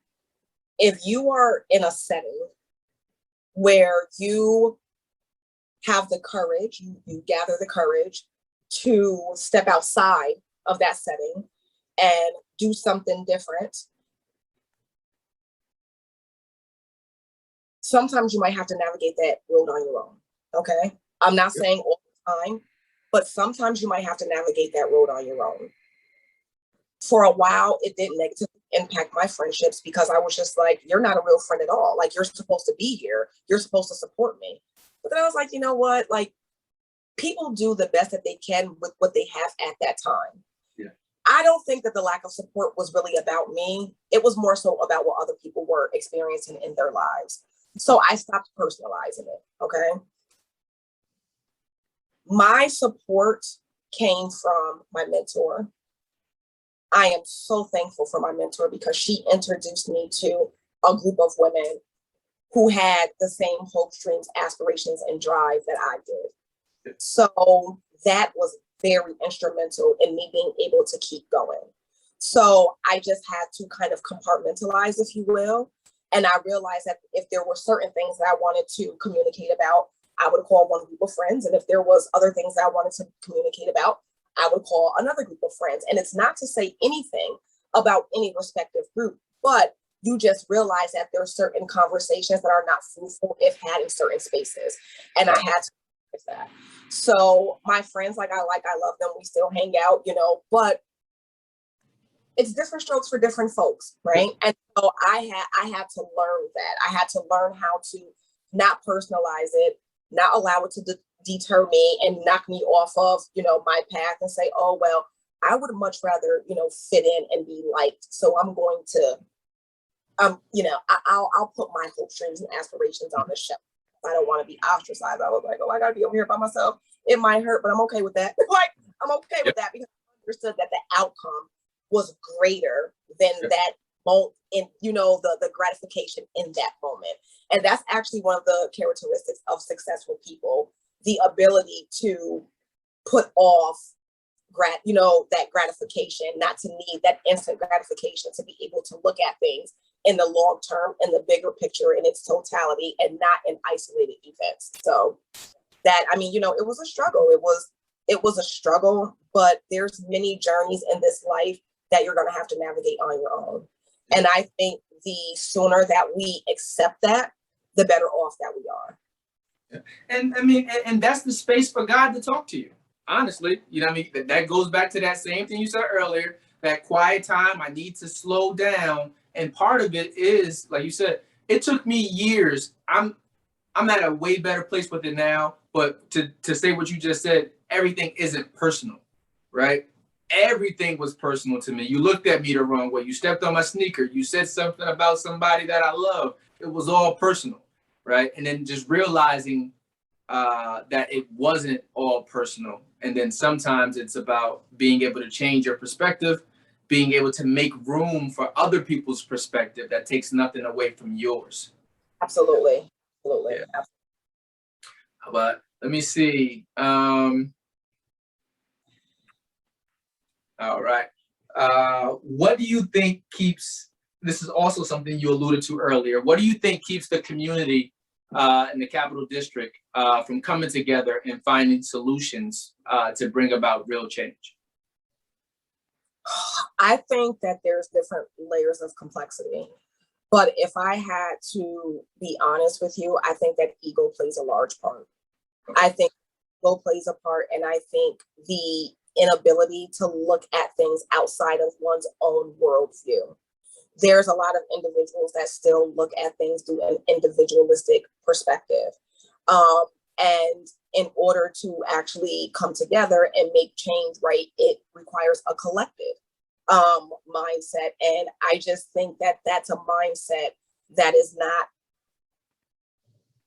if you are in a setting where you have the courage, you gather the courage to step outside of that setting and do something different, sometimes you might have to navigate that road on your own. Okay. I'm not saying all the time, but sometimes you might have to navigate that road on your own. For a while, it didn't negatively impact my friendships because I was just like, you're not a real friend at all. Like, you're supposed to be here. You're supposed to support me. But then I was like, you know what? Like, people do the best that they can with what they have at that time. Yeah. I don't think that the lack of support was really about me. It was more so about what other people were experiencing in their lives. So I stopped personalizing it. Okay. My support came from my mentor. I am so thankful for my mentor because she introduced me to a group of women who had the same hopes, dreams, aspirations, and drive that I did. So that was very instrumental in me being able to keep going. So I just had to kind of compartmentalize, if you will. And I realized that if there were certain things that I wanted to communicate about, I would call one group of friends. And if there was other things that I wanted to communicate about, I would call another group of friends. And it's not to say anything about any respective group, but you just realize that there are certain conversations that are not fruitful if had in certain spaces. And I had to with that. So my friends, I love them. We still hang out, but it's different strokes for different folks, right? And so I had to learn that. I had to learn how to not personalize it, not allow it to deter me and knock me off of, my path and say, oh, well, I would much rather, fit in and be liked. So I'm going to, I'll put my hopes, dreams, and aspirations on the shelf. I don't want to be ostracized. I was like, oh, I got to be over here by myself. It might hurt, but I'm okay with that. I'm okay with that because I understood that the outcome was greater than that moment in, the gratification in that moment. And that's actually one of the characteristics of successful people, the ability to put off that gratification, not to need that instant gratification, to be able to look at things in the long term, in the bigger picture, in its totality, and not in isolated events. So that, it was a struggle. It was a struggle, but there's many journeys in this life that you're going to have to navigate on your own. And I think the sooner that we accept that, the better off that we are. And that's the space for God to talk to you. Honestly, that goes back to that same thing you said earlier, that quiet time. I need to slow down. And part of it is, like you said, it took me years. I'm at a way better place with it now. But to say what you just said, everything isn't personal, right? Everything was personal to me. You looked at me the wrong way. You stepped on my sneaker. You said something about somebody that I love. It was all personal, right? And then just realizing that it wasn't all personal. And then sometimes it's about being able to change your perspective, being able to make room for other people's perspective that takes nothing away from yours. Absolutely. Yeah. But let me see. All right. What do you think keeps, this is also something you alluded to earlier, what do you think keeps the community in the Capital District from coming together and finding solutions to bring about real change? I think that there's different layers of complexity. But if I had to be honest with you, I think that ego plays a large part. Okay. I think ego plays a part, and I think the inability to look at things outside of one's own worldview. There's a lot of individuals that still look at things through an individualistic perspective. And in order to actually come together and make change, right, it requires a collective mindset. And I just think that that's a mindset that is not,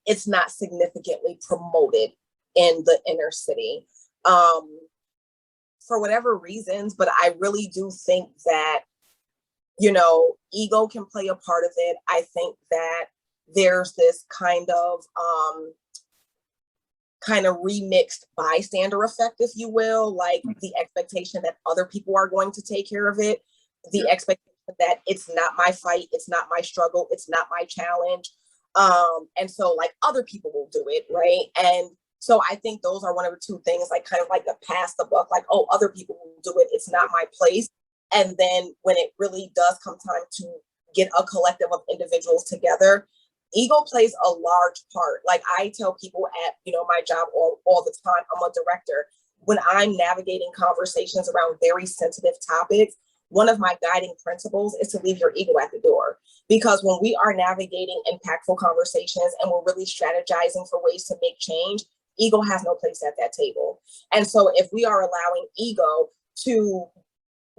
it's not significantly promoted in the inner city. For whatever reasons, but I really do think that ego can play a part of it. I think that there's this kind of remixed bystander effect, if you will, like the expectation that other people are going to take care of it, the expectation that it's not my fight, it's not my struggle, it's not my challenge. And so like other people will do it, right? And so I think those are one of the two things, like kind of like the pass the buck, like, oh, other people will do it, it's not my place. And then when it really does come time to get a collective of individuals together, ego plays a large part. Like I tell people at, my job all the time, I'm a director. When I'm navigating conversations around very sensitive topics, one of my guiding principles is to leave your ego at the door. Because when we are navigating impactful conversations and we're really strategizing for ways to make change, ego has no place at that table. And so if we are allowing ego to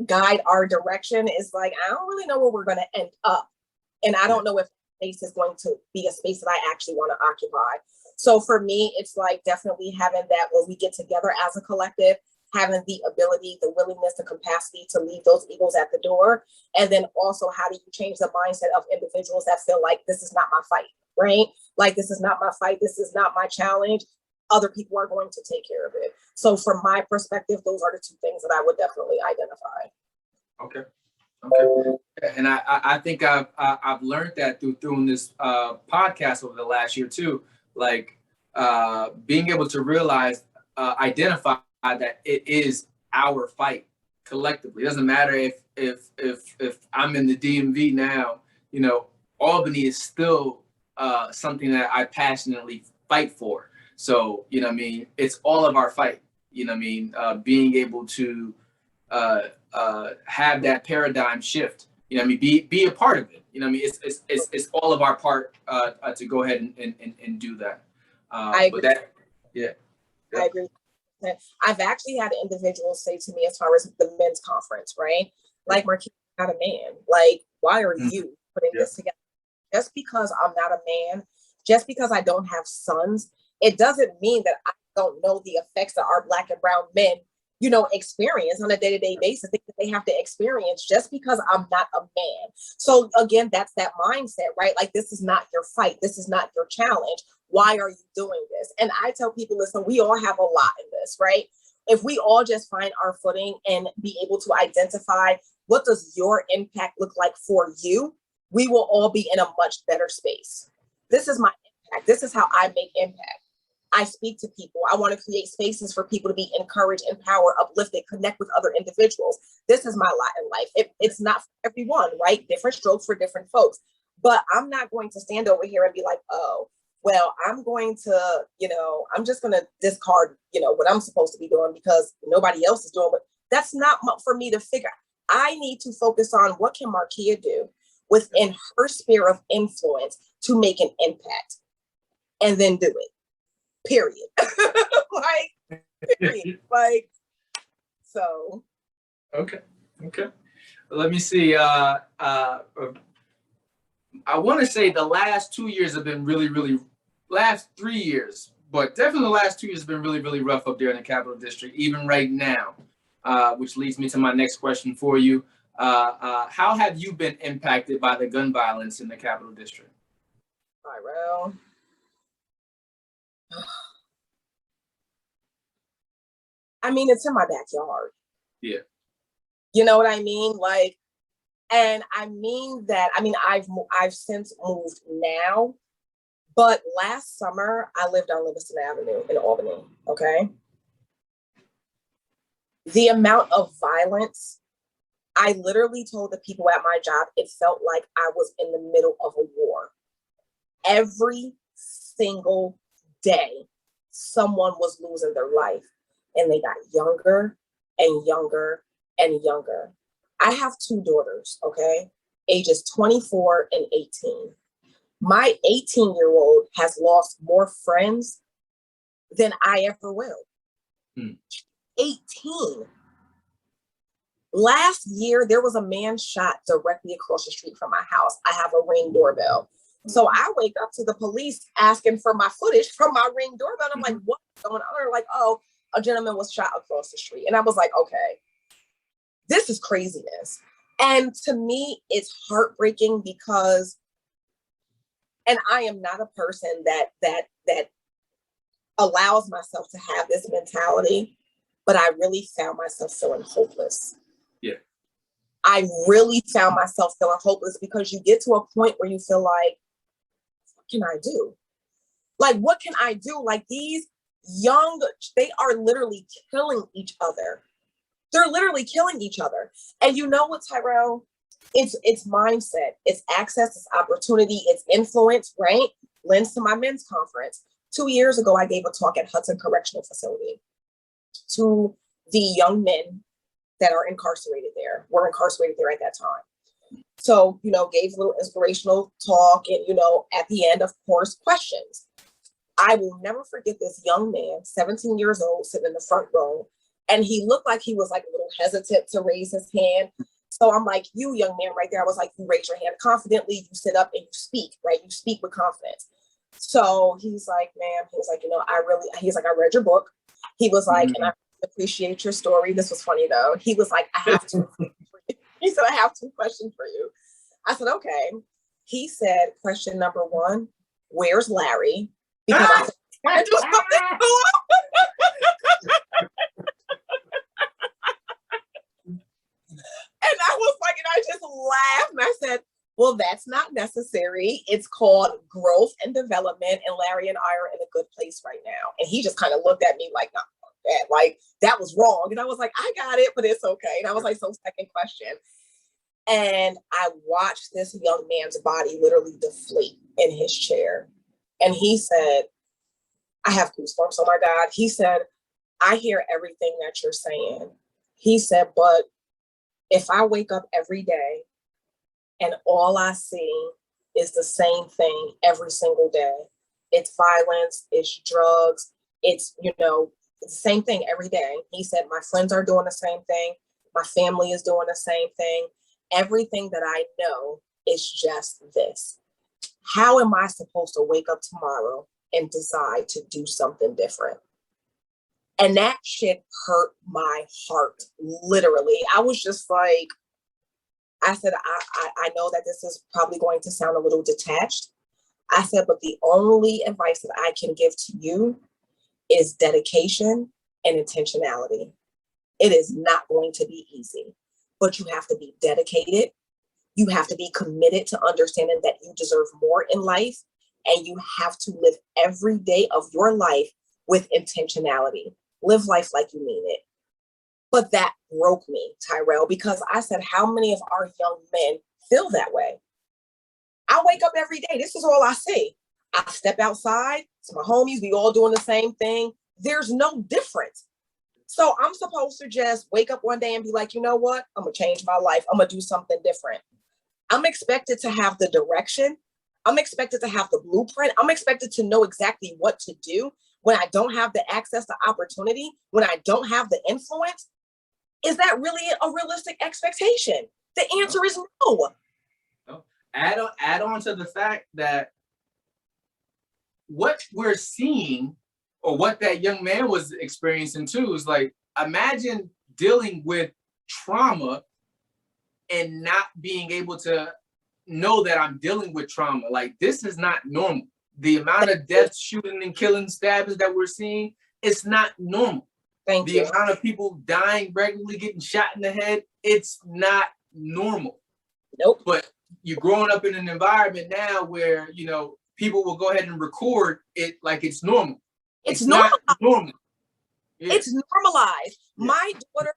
guide our direction, it's like, I don't really know where we're going to end up. And I don't know if space is going to be a space that I actually want to occupy. So for me, it's like definitely having that when we get together as a collective, having the ability, the willingness, the capacity to leave those egos at the door. And then also, how do you change the mindset of individuals that feel like this is not my fight, right? Like, this is not my fight. This is not my challenge. Other people are going to take care of it. So from my perspective, those are the two things that I would definitely identify. Okay. And I think I've learned that through this podcast over the last year too, like being able to realize, identify that it is our fight collectively. It doesn't matter if I'm in the DMV now, Albany is still something that I passionately fight for. So, it's all of our fight, being able to have that paradigm shift, be a part of it. It's all of our part to go ahead and do that. I agree. I agree. I've actually had individuals say to me, as far as the men's conference, right? Like, Markeia, I'm not a man. Like, why are you putting this together? Just because I'm not a man, just because I don't have sons, it doesn't mean that I don't know the effects that our Black and brown men, experience on a day-to-day basis, that they have to experience just because I'm not a man. So again, that's that mindset, right? Like, this is not your fight. This is not your challenge. Why are you doing this? And I tell people, listen, we all have a lot in this, right? If we all just find our footing and be able to identify what does your impact look like for you, we will all be in a much better space. This is my impact. This is how I make impact. I speak to people. I want to create spaces for people to be encouraged, empowered, uplifted, connect with other individuals. This is my lot in life. It's not for everyone, right? Different strokes for different folks. But I'm not going to stand over here and be like, oh, well, I'm going to, I'm just going to discard, what I'm supposed to be doing because nobody else is doing it. That's not for me to figure out. I need to focus on what can Markeia do within her sphere of influence to make an impact, and then do it. Period. Period. So. Okay. Let me see. I want to say the last 2 years have been last 3 years, but definitely the last 2 years have been really, really rough up there in the Capital District, even right now, which leads me to my next question for you. How have you been impacted by the gun violence in the Capital District? All right, well. I mean, it's in my backyard. Yeah. You know what I mean? Like, and I mean that, I've since moved now, but last summer I lived on Livingston Avenue in Albany, okay? The amount of violence, I literally told the people at my job, it felt like I was in the middle of a war. Every single day, someone was losing their life, and they got younger and younger and younger. I have two daughters, okay, ages 24 and 18. My 18-year-old has lost more friends than I ever will. 18. Last year, there was a man shot directly across the street from my house. I have a Ring doorbell. So I wake up to the police asking for my footage from my Ring doorbell. I'm like, what's going on? They're like, oh, a gentleman was shot across the street. And I was like, okay, this is craziness. And to me, it's heartbreaking because, and I am not a person that allows myself to have this mentality, but I really found myself feeling hopeless. Yeah. I really found myself feeling hopeless because you get to a point where you feel like, what can I do? Like, what can I do? Like, these young, they are literally killing each other. They're literally killing each other. And you know what, Tyrell? It's mindset, it's access, it's opportunity, it's influence, right? Lends to my men's conference. 2 years ago, I gave a talk at Hudson Correctional Facility to the young men that are incarcerated there, were incarcerated there at that time. So, gave a little inspirational talk and, at the end, of course, questions. I will never forget this young man, 17 years old, sitting in the front row, and he looked like he was like a little hesitant to raise his hand. So I'm like, you young man right there, I was like, you raise your hand confidently, you sit up and you speak, right? You speak with confidence. So he's like, ma'am, he was like, I read your book. He was like, and I appreciate your story. This was funny though. He was like, I have two. He said, I have 2 questions for you. I said, okay. He said, question number 1, where's Larry? Because I do something to him. And I was like, and I just laughed and I said, well, that's not necessary. It's called growth and development. And Larry and I are in a good place right now. And he just kind of looked at me like, not that, like that was wrong. And I was like, I got it, but it's okay. And I was like, so second question. And I watched this young man's body literally deflate in his chair. And he said, I have goosebumps, oh my God. He said, I hear everything that you're saying. He said, but if I wake up every day and all I see is the same thing every single day, it's violence, it's drugs, it's, the same thing every day. He said, my friends are doing the same thing. My family is doing the same thing. Everything that I know is just this. How am I supposed to wake up tomorrow and decide to do something different? And that shit hurt my heart, literally. I was just like, I said, I know that this is probably going to sound a little detached. I said, but the only advice that I can give to you is dedication and intentionality. It is not going to be easy, but you have to be dedicated. You have to be committed to understanding that you deserve more in life, and you have to live every day of your life with intentionality. Live life like you mean it. But that broke me, Tyrell, because I said, how many of our young men feel that way? I wake up every day. This is all I see. I step outside. It's my homies. We all doing the same thing. There's no difference. So I'm supposed to just wake up one day and be like, you know what? I'm going to change my life. I'm going to do something different. I'm expected to have the direction. I'm expected to have the blueprint. I'm expected to know exactly what to do when I don't have the access to opportunity, when I don't have the influence. Is that really a realistic expectation? The answer is no. No. Add on to the fact that what we're seeing, or what that young man was experiencing too, is like, imagine dealing with trauma and not being able to know that I'm dealing with trauma. Like, this is not normal. The amount of deaths, shooting and killing, stabbings that we're seeing, it's not normal. The amount of people dying regularly, getting shot in the head, it's not normal. Nope. But you're growing up in an environment now where, people will go ahead and record it like it's normal. It's not normal. Yeah. It's normalized. Yeah. My daughter,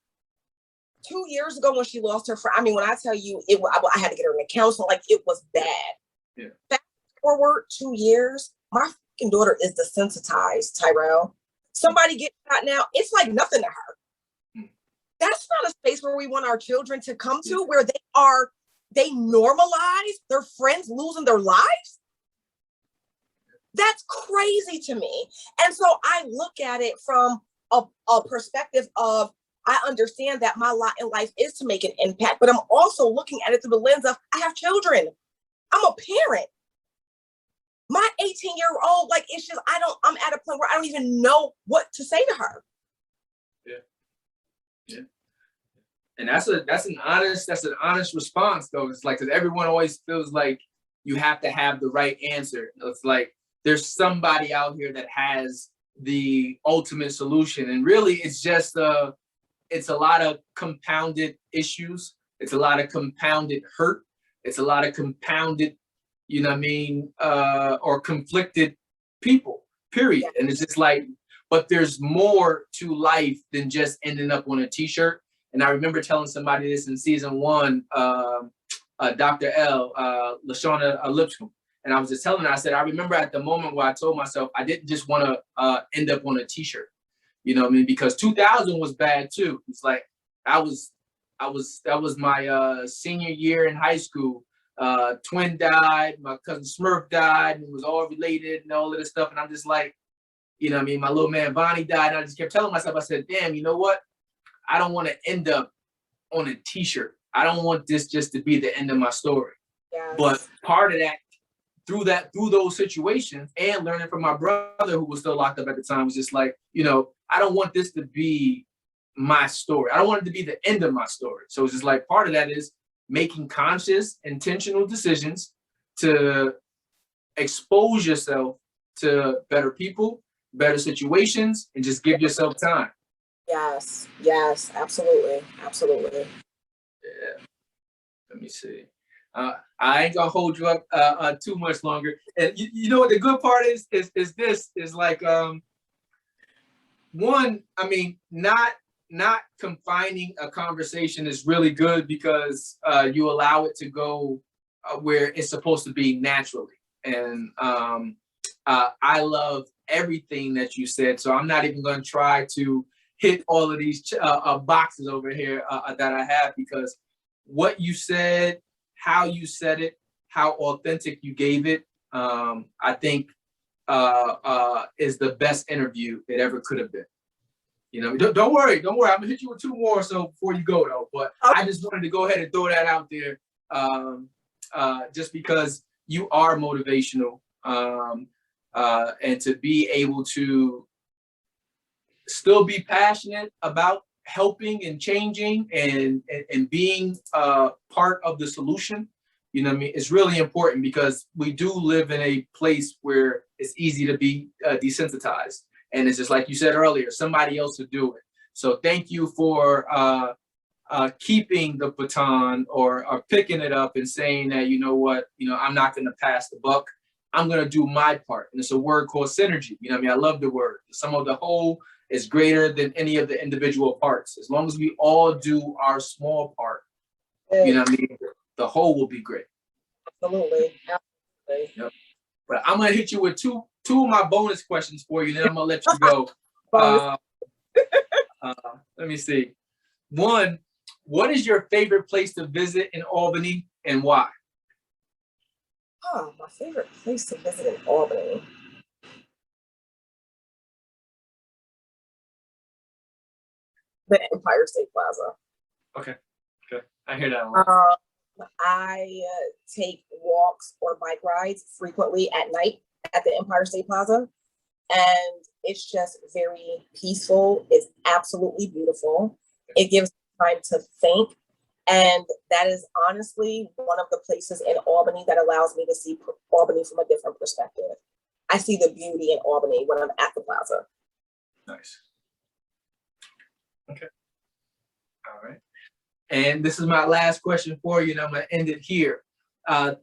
2 years ago when she lost her friend, when I tell you, I had to get her in a counselor, like it was bad. Yeah. Fast forward 2 years, my fucking daughter is desensitized, Tyrell. Somebody gets shot now, it's like nothing to her. That's not a space where we want our children to come to, where they normalize their friends losing their lives. That's crazy to me. And so I look at it from a perspective of, I understand that my lot in life is to make an impact, but I'm also looking at it through the lens of, I have children. I'm a parent. My 18-year-old, like, it's just, I'm at a point where I don't even know what to say to her. Yeah. And that's an honest response though. It's like, because everyone always feels like you have to have the right answer. It's like there's somebody out here that has the ultimate solution, and really it's just it's a lot of compounded issues. It's a lot of compounded hurt. It's a lot of compounded, you know what I mean, or conflicted people, period. And it's just like, but there's more to life than just ending up on a t-shirt. And I remember telling somebody this in season 1, Dr. L, Lashawna Lipscomb. And I was just telling her, I said, I remember at the moment where I told myself I didn't just want to end up on a t-shirt, you know what I mean? Because 2000 was bad too. It's like, that was my senior year in high school. Twin died, my cousin Smurf died, and it was all related and all of this stuff. And I'm just like, you know what I mean? My little man Bonnie died. And I just kept telling myself, I said, damn, you know what? I don't want to end up on a t-shirt. I don't want this just to be the end of my story. Yes. But part of that, through those situations and learning from my brother who was still locked up at the time, was just like, you know, I don't want this to be my story. I don't want it to be the end of my story. So it's just like, part of that is making conscious, intentional decisions to expose yourself to better people, better situations, and just give yourself time. Yes, yes, absolutely, absolutely. Yeah. Let me see. I ain't gonna hold you up too much longer. And you know what the good part is like, one, I mean, not confining a conversation is really good, because you allow it to go where it's supposed to be naturally. And I love everything that you said, so I'm not even going to try to hit all of these boxes over here that I have, because what you said, how you said it, how authentic you gave it, I think is the best interview it ever could have been. You know, don't worry. I'm gonna hit you with 2 more so before you go though. But I just wanted to go ahead and throw that out there, just because you are motivational, and to be able to still be passionate about helping and changing and being part of the solution. You know what I mean? It's really important, because we do live in a place where it's easy to be desensitized. And it's just like you said earlier, somebody else will do it. So thank you for keeping the baton or picking it up and saying that, you know what, you know, I'm not going to pass the buck. I'm going to do my part. And it's a word called synergy. You know what I mean? I love the word. The sum of the whole is greater than any of the individual parts. As long as we all do our small part, you know what I mean? The whole will be great. Absolutely. Absolutely. Yep. But I'm going to hit you with two of my bonus questions for you, then I'm going to let you go. Let me see. 1, what is your favorite place to visit in Albany and why? Oh, my favorite place to visit in Albany. The Empire State Plaza. Okay. I hear that one. I take walks or bike rides frequently at night at the Empire State Plaza, and it's just very peaceful. It's absolutely beautiful. It gives time to think, and that is honestly one of the places in Albany that allows me to see Albany from a different perspective. I see the beauty in Albany when I'm at the plaza. Nice. Okay. All right. And this is my last question for you, and I'm going to end it here.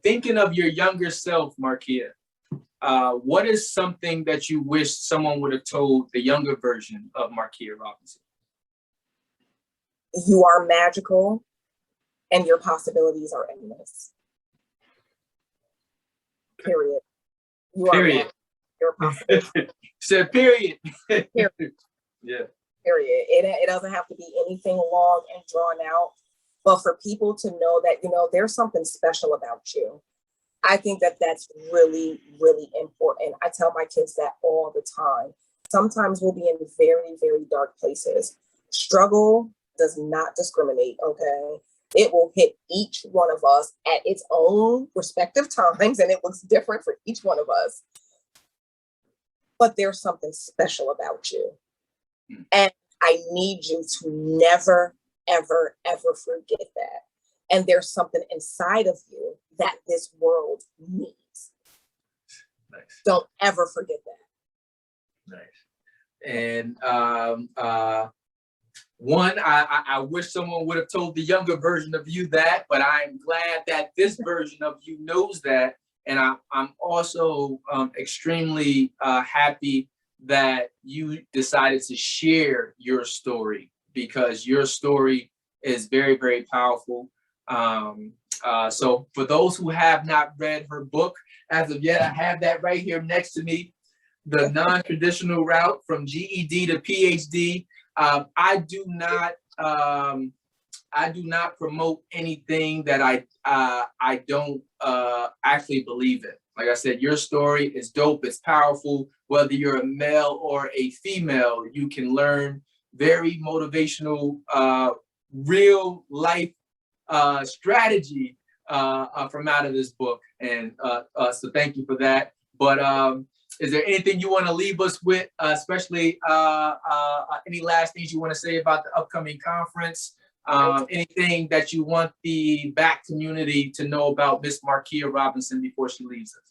Thinking of your younger self, Markeia, what is something that you wish someone would have told the younger version of Markeia Robinson? You are magical, and your possibilities are endless. Period. You are magical. Your possibilities. Said period. Period. Yeah. Period. It doesn't have to be anything long and drawn out, but for people to know that, you know, there's something special about you. I think that that's really, really important. I tell my kids that all the time. Sometimes we'll be in very, very dark places. Struggle does not discriminate, okay? It will hit each one of us at its own respective times, and it looks different for each one of us. But there's something special about you. And I need you to never, ever, ever forget that. And there's something inside of you that this world needs. Nice. Don't ever forget that. Nice. And one, I wish someone would have told the younger version of you that, but I'm glad that this version of you knows that. And I'm also extremely happy that you decided to share your story, because your story is very, very powerful. So for those who have not read her book as of yet, I have that right here next to me, The Non-Traditional Route from GED to Ph.D. I do not promote anything that I don't actually believe in. Like I said, your story is dope. It's powerful. Whether you're a male or a female, you can learn very motivational, real life strategy from out of this book. And so thank you for that. But is there anything you want to leave us with, especially any last things you want to say about the upcoming conference? Anything that you want the back community to know about Miss Markeia Robinson before she leaves us?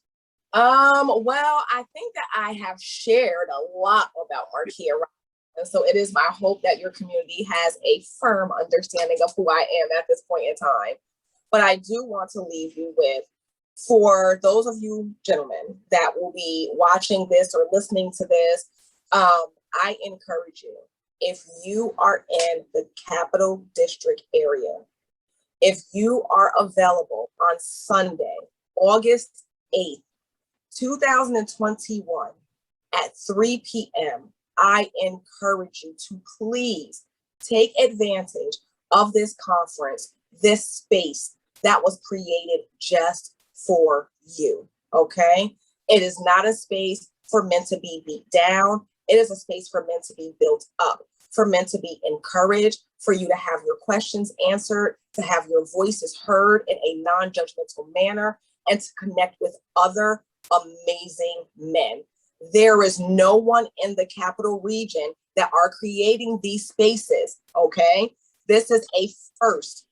Well, I think that I have shared a lot about Markeia Robinson. So it is my hope that your community has a firm understanding of who I am at this point in time. But I do want to leave you with, for those of you gentlemen that will be watching this or listening to this, I encourage you, if you are in the Capital District area, if you are available on Sunday, August 8th, 2021 at 3 p.m., I encourage you to please take advantage of this conference, this space that was created just for you, okay? It is not a space for men to be beat down. It is a space for men to be built up, for men to be encouraged, for you to have your questions answered, to have your voices heard in a non-judgmental manner, and to connect with other amazing men. There is no one in the capital region that are creating these spaces, okay? This is a first.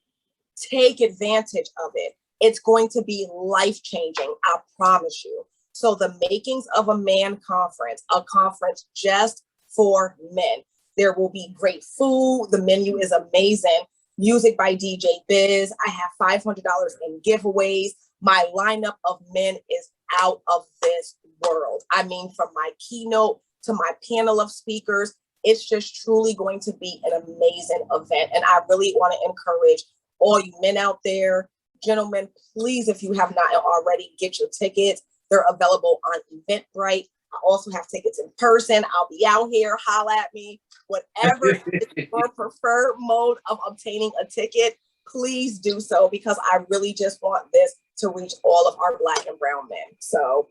Take advantage of it. It's going to be life-changing, I promise you. So the Makings of a Man conference, a conference just for men. There will be great food. The menu is amazing. Music by DJ Biz. I have $500 in giveaways. My lineup of men is out of this world. I mean, from my keynote to my panel of speakers, it's just truly going to be an amazing event. And I really want to encourage all you men out there, gentlemen, please, if you have not already, get your tickets. They're available on Eventbrite. I also have tickets in person. I'll be out here, holla at me. Whatever is your preferred mode of obtaining a ticket, please do so, because I really just want this to reach all of our Black and brown men. So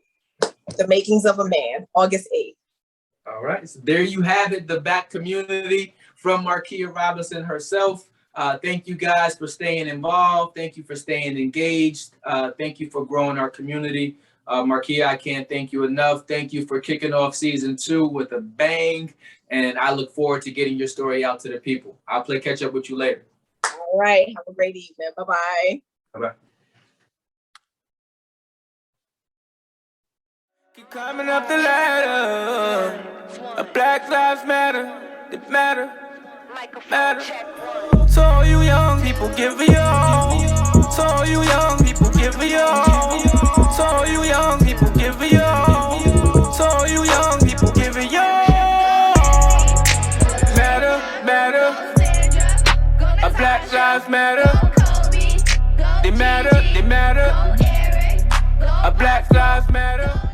the Makings of a Man, August 8th. All right, so there you have it, the back community from Markeia Robinson herself. Thank you guys for staying involved. Thank you for staying engaged. Thank you for growing our community. Markeia, I can't thank you enough. Thank you for kicking off season 2 with a bang. And I look forward to getting your story out to the people. I'll play catch up with you later. All right, have a great evening. Bye-bye. Bye-bye. Keep climbing up the ladder. A Black Lives Matter. They matter. Matter. So all you young people, give me all. So all you young people, give me all. So all you young people, give me all. So all you young people, give me all. Matter, matter. A Black Lives Matter. They matter, they matter. A Black Lives Matter.